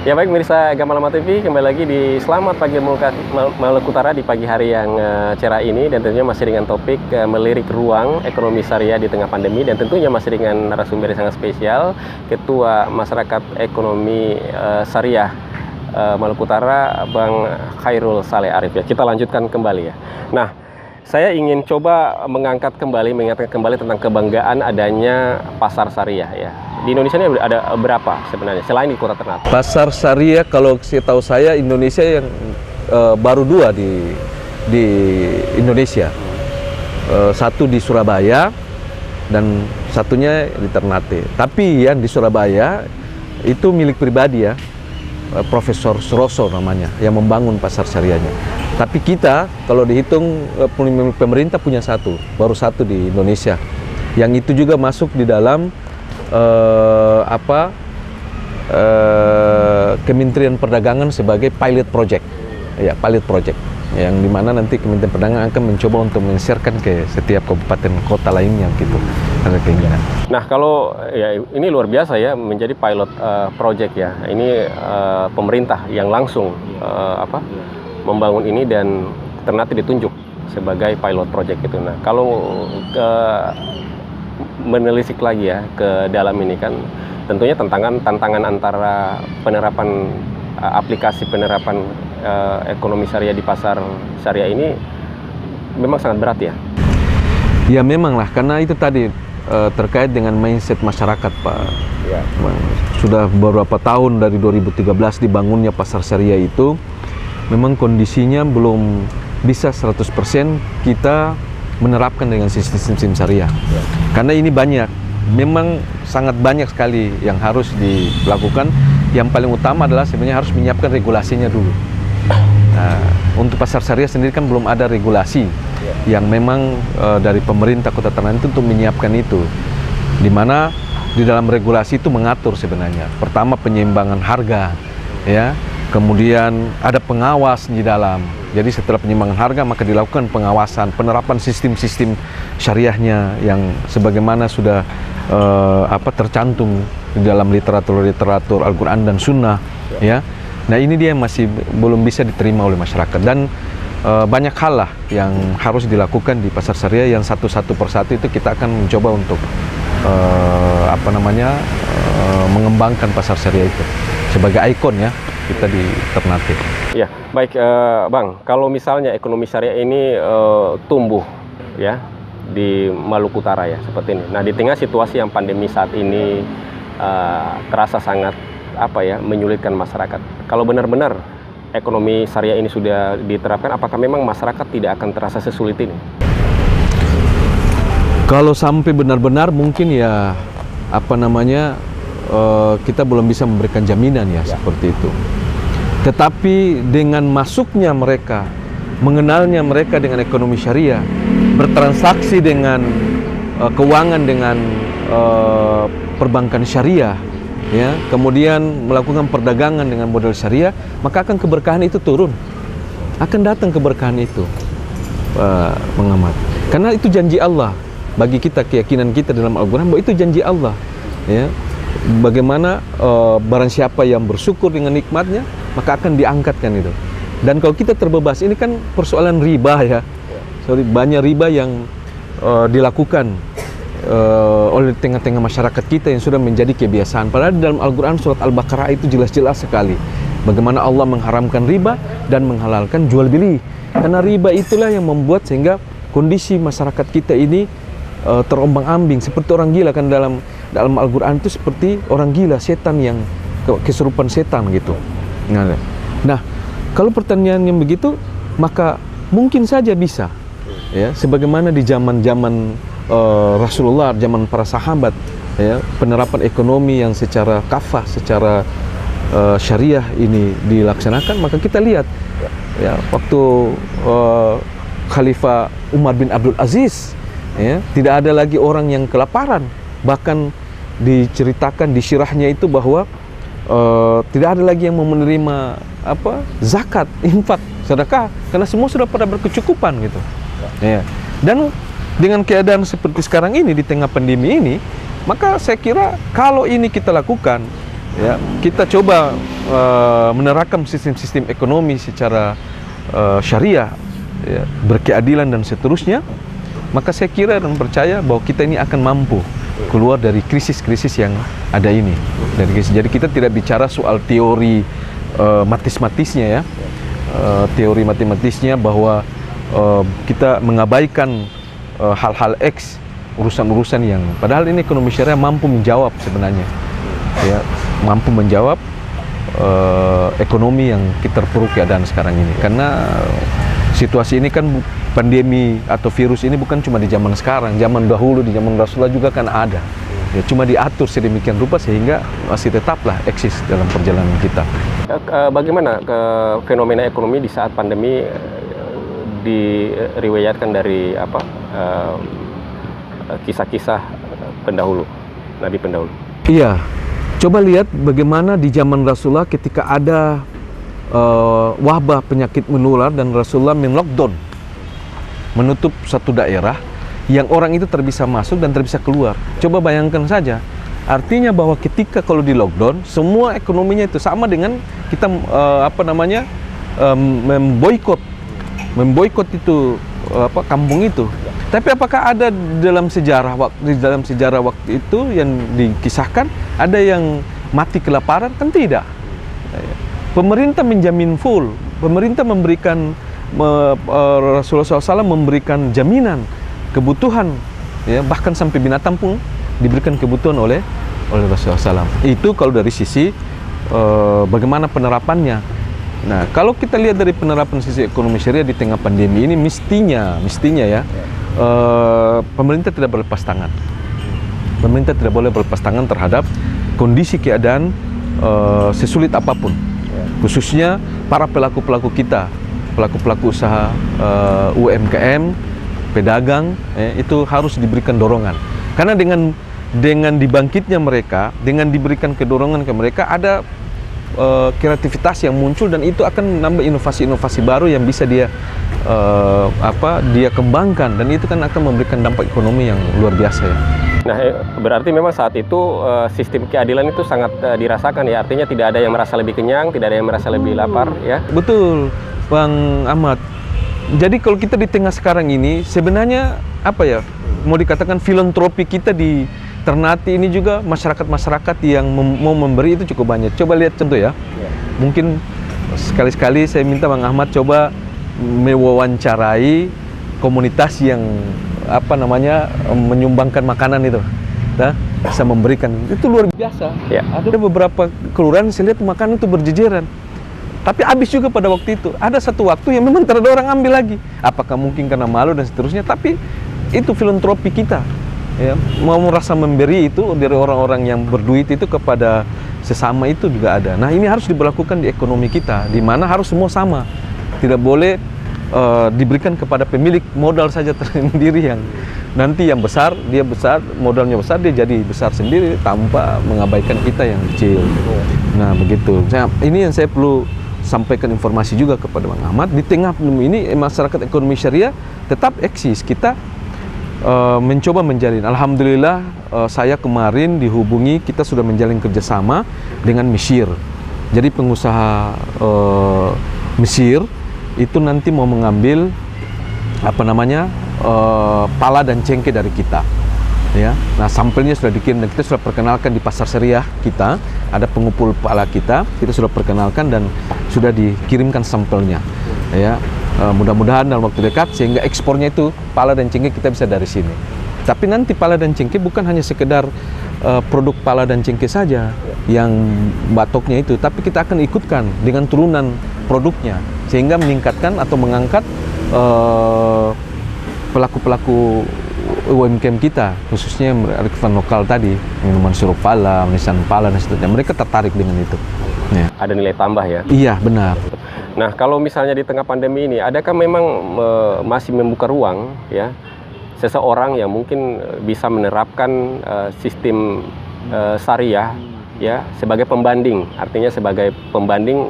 Ya baik Mirsa Gamalama TV, kembali lagi di Selamat Pagi Maluku Utara di pagi hari yang cerah ini, dan tentunya masih dengan topik melirik ruang ekonomi syariah di tengah pandemi, dan tentunya masih dengan narasumber yang sangat spesial, Ketua Masyarakat Ekonomi Syariah Maluku Utara, Bang Khairul Saleh Arif. Ya, kita lanjutkan kembali ya. Nah, saya ingin coba mengingatkan kembali tentang kebanggaan adanya pasar syariah ya. Di Indonesia ini ada berapa sebenarnya selain di Kota Ternate? Pasar syariah kalau setahu saya Indonesia yang baru dua di Indonesia. Satu di Surabaya dan satunya di Ternate. Tapi yang di Surabaya itu milik pribadi ya. Profesor Suroso namanya yang membangun pasar syariahnya. Tapi kita kalau dihitung pemerintah punya satu, baru satu di Indonesia. Yang itu juga masuk di dalam Kementerian Perdagangan sebagai pilot project, ya pilot project, yang dimana nanti Kementerian Perdagangan akan mencoba untuk men-sharekan ke setiap kabupaten kota lainnya gitu, ada keinginan. Nah kalau ya ini luar biasa ya menjadi pilot project ya, ini pemerintah yang langsung membangun ini dan Ternate ditunjuk sebagai pilot project itu. Nah kalau menelisik lagi ya ke dalam ini kan tentunya tantangan antara penerapan aplikasi penerapan ekonomi syariah di pasar syariah ini memang sangat berat ya. Ya memang lah, karena itu tadi terkait dengan mindset masyarakat Pak. Ya. Sudah beberapa tahun dari 2013 dibangunnya pasar syariah itu, memang kondisinya belum bisa 100% kita menerapkan dengan sistem syariah. Ya. Karena ini banyak, memang sangat banyak sekali yang harus dilakukan. Yang paling utama adalah sebenarnya harus menyiapkan regulasinya dulu. Nah, untuk pasar syariah sendiri kan belum ada regulasi yang memang dari pemerintah Kota Ternate itu untuk menyiapkan itu. Di mana di dalam regulasi itu mengatur sebenarnya. Pertama penyeimbangan harga, ya. Kemudian ada pengawas di dalam. Jadi setelah penyeimbangan harga maka dilakukan pengawasan, penerapan sistem-sistem syariahnya yang sebagaimana sudah tercantum di dalam literatur Al-Quran dan Sunnah, ya. Nah ini dia yang masih belum bisa diterima oleh masyarakat, dan banyak hal lah yang harus dilakukan di pasar syariah yang satu persatu itu kita akan mencoba untuk mengembangkan pasar syariah itu sebagai ikon ya kita di Ternate. Ya, baik Bang, kalau misalnya ekonomi syariah ini tumbuh ya di Maluku Utara ya seperti ini. Nah, di tengah situasi yang pandemi saat ini terasa sangat menyulitkan masyarakat. Kalau benar-benar ekonomi syariah ini sudah diterapkan, apakah memang masyarakat tidak akan terasa sesulit ini? Kalau sampai benar-benar mungkin ya kita belum bisa memberikan jaminan ya seperti itu. Tetapi dengan masuknya mereka, mengenalnya mereka dengan ekonomi syariah, bertransaksi dengan keuangan dengan perbankan syariah, ya, kemudian melakukan perdagangan dengan model syariah, maka akan keberkahan itu turun, akan datang keberkahan itu, pengamat. Karena itu janji Allah bagi kita, keyakinan kita dalam Al-Quran bahwa itu janji Allah, ya. Bagaimana barang siapa yang bersyukur dengan nikmatnya maka akan diangkatkan itu. Dan kalau kita terbebas, ini kan persoalan riba ya. Banyak riba yang dilakukan oleh tengah-tengah masyarakat kita yang sudah menjadi kebiasaan. Padahal di dalam Al-Quran surat Al-Baqarah itu jelas-jelas sekali bagaimana Allah mengharamkan riba dan menghalalkan jual beli. Karena riba itulah yang membuat sehingga kondisi masyarakat kita ini terombang-ambing seperti orang gila. Kan dalam Al-Quran itu seperti orang gila, setan yang kesurupan setan gitu. Nah, kalau pertanyaan yang begitu, maka mungkin saja bisa, ya, sebagaimana di zaman Rasulullah, zaman para sahabat, ya, penerapan ekonomi yang secara kafah, secara syariah ini dilaksanakan, maka kita lihat, ya, waktu Khalifah Umar bin Abdul Aziz, ya, tidak ada lagi orang yang kelaparan. Bahkan diceritakan di syirahnya itu bahwa tidak ada lagi yang mau menerima zakat, infak, sedekah, karena semua sudah pada berkecukupan gitu. Ya. Dan dengan keadaan seperti sekarang ini di tengah pandemi ini, maka saya kira kalau ini kita lakukan, ya, kita coba menerapkan sistem-sistem ekonomi secara syariah, ya, berkeadilan dan seterusnya, maka saya kira dan percaya bahwa kita ini akan mampu keluar dari krisis-krisis yang ada ini. Jadi kita tidak bicara soal teori matematisnya, ya, teori matematisnya bahwa kita mengabaikan hal-hal X, urusan-urusan yang padahal ini ekonomi syariah mampu menjawab sebenarnya, ya, mampu menjawab ekonomi yang kita terpuruk keadaan sekarang ini. Karena situasi ini kan pandemi atau virus ini bukan cuma di zaman sekarang, zaman dahulu di zaman Rasulullah juga kan ada. Ya, cuma diatur sedemikian rupa sehingga masih tetaplah eksis dalam perjalanan kita. Bagaimana fenomena ekonomi di saat pandemi diriwayatkan dari kisah-kisah pendahulu, Nabi pendahulu? Iya, coba lihat bagaimana di zaman Rasulullah ketika ada wabah penyakit menular dan Rasulullah men-lockdown, menutup satu daerah yang orang itu terbisa masuk dan terbisa keluar. Coba bayangkan saja, artinya bahwa ketika kalau di lockdown, semua ekonominya itu sama dengan kita memboikot itu kampung itu. Tapi apakah ada dalam sejarah waktu itu yang dikisahkan ada yang mati kelaparan? Kan tidak. Pemerintah menjamin full, pemerintah memberikan Rasulullah SAW memberikan jaminan kebutuhan, ya, bahkan sampai binatang pun diberikan kebutuhan oleh Rasulullah SAW. Itu kalau dari sisi bagaimana penerapannya. Nah, kalau kita lihat dari penerapan sisi ekonomi syariah di tengah pandemi ini, mestinya ya, pemerintah tidak berlepas tangan. Pemerintah tidak boleh berlepas tangan terhadap kondisi keadaan sesulit apapun. Khususnya para pelaku-pelaku kita, pelaku-pelaku usaha UMKM, pedagang, itu harus diberikan dorongan. Karena dengan dibangkitnya mereka, dengan diberikan kedorongan ke mereka, ada kreativitas yang muncul dan itu akan menambah inovasi-inovasi baru yang bisa dia kembangkan, dan itu kan akan memberikan dampak ekonomi yang luar biasa, ya. Nah, berarti memang saat itu sistem keadilan itu sangat dirasakan, ya. Artinya tidak ada yang merasa lebih kenyang, tidak ada yang merasa lebih lapar, ya. Betul, Bang Ahmad. Jadi kalau kita di tengah sekarang ini, sebenarnya mau dikatakan filantropi kita di Ternate ini juga masyarakat-masyarakat yang mau memberi itu cukup banyak. Coba lihat contoh, ya. Mungkin sekali-sekali saya minta Bang Ahmad coba mewawancarai komunitas yang menyumbangkan makanan itu, bisa memberikan, itu luar biasa. Ya. Ada beberapa kelurahan saya lihat makanan itu berjejeran, tapi habis juga pada waktu itu. Ada satu waktu yang memang tidak ada orang ambil lagi. Apakah mungkin karena malu dan seterusnya? Tapi itu filantropi kita, ya, mau merasa memberi itu dari orang-orang yang berduit itu kepada sesama itu juga ada. Nah, ini harus diberlakukan di ekonomi kita, di mana harus semua sama. Tidak boleh diberikan kepada pemilik modal saja sendiri yang nanti yang besar, dia besar, modalnya besar, dia jadi besar sendiri tanpa mengabaikan kita yang kecil. Nah, begitu. Ini yang saya perlu sampaikan informasi juga kepada Bang Ahmad. Di tengah pandemi ini, masyarakat ekonomi syariah tetap eksis. Kita mencoba menjalin. Alhamdulillah, saya kemarin dihubungi, kita sudah menjalin kerjasama dengan Mesir. Jadi pengusaha Mesir itu nanti mau mengambil pala dan cengkeh dari kita, ya. Nah, sampelnya sudah dikirim dan kita sudah perkenalkan di pasar syariah kita, ada pengumpul pala kita sudah perkenalkan dan sudah dikirimkan sampelnya, ya. Mudah-mudahan dalam waktu dekat sehingga ekspornya itu pala dan cengkeh kita bisa dari sini. Tapi nanti pala dan cengkeh bukan hanya sekedar produk pala dan cengkeh saja yang batoknya itu, tapi kita akan ikutkan dengan turunan produknya sehingga meningkatkan atau mengangkat pelaku-pelaku UMKM kita, khususnya kearifan lokal tadi, minuman sirup pala, manisan pala dan seterusnya. Mereka tertarik dengan itu. Ya. Ada nilai tambah, ya? Iya, benar. Nah, kalau misalnya di tengah pandemi ini, adakah memang masih membuka ruang, ya, seseorang yang mungkin bisa menerapkan sistem syariah, ya, sebagai pembanding, artinya sebagai pembanding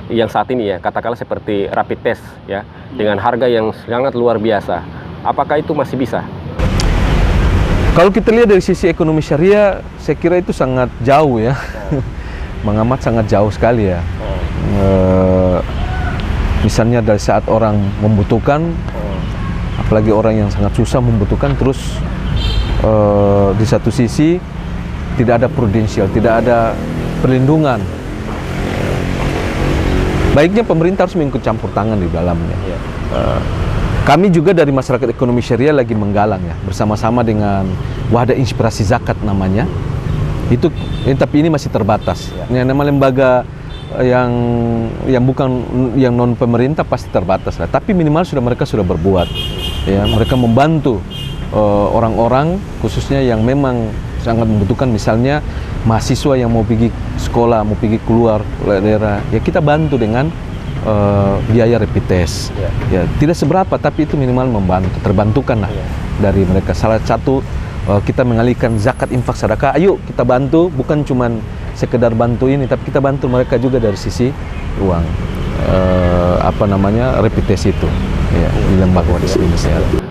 yang saat ini, ya, katakanlah seperti rapid test, ya, dengan harga yang sangat luar biasa. Apakah itu masih bisa? Kalau kita lihat dari sisi ekonomi syariah, saya kira itu sangat jauh, ya. mengamat sangat jauh sekali ya. Misalnya dari saat orang membutuhkan, apalagi orang yang sangat susah membutuhkan, terus di satu sisi tidak ada prudensial, tidak ada perlindungan. Baiknya pemerintah harus mengikut campur tangan di dalamnya. Kami juga dari masyarakat ekonomi syariah lagi menggalang ya, bersama-sama dengan Wadah Inspirasi Zakat namanya. Itu tapi ini masih terbatas. Yang nama lembaga yang bukan yang non pemerintah pasti terbatas lah. Tapi minimal mereka sudah berbuat. Ya, mereka membantu orang-orang khususnya yang memang sangat membutuhkan, misalnya mahasiswa yang mau pergi sekolah, mau pergi keluar daerah, ya kita bantu dengan biaya rapid test. Ya, tidak seberapa tapi itu minimal membantu, terbantukan lah dari mereka. Salah satu kita mengalihkan zakat infak sedekah, ayo kita bantu, bukan cuman sekedar bantu ini, tapi kita bantu mereka juga dari sisi uang rapid test itu ya, di lembaga ini.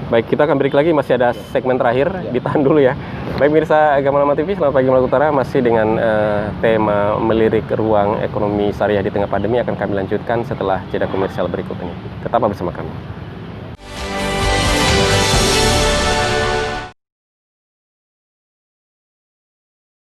Baik, kita akan break lagi, masih ada segmen terakhir, ditahan dulu ya. Baik pemirsa Gamalama TV, selamat pagi Maluku Utara, masih dengan tema melirik ruang ekonomi syariah di tengah pandemi akan kami lanjutkan setelah jeda komersial berikut ini. Tetaplah bersama kami.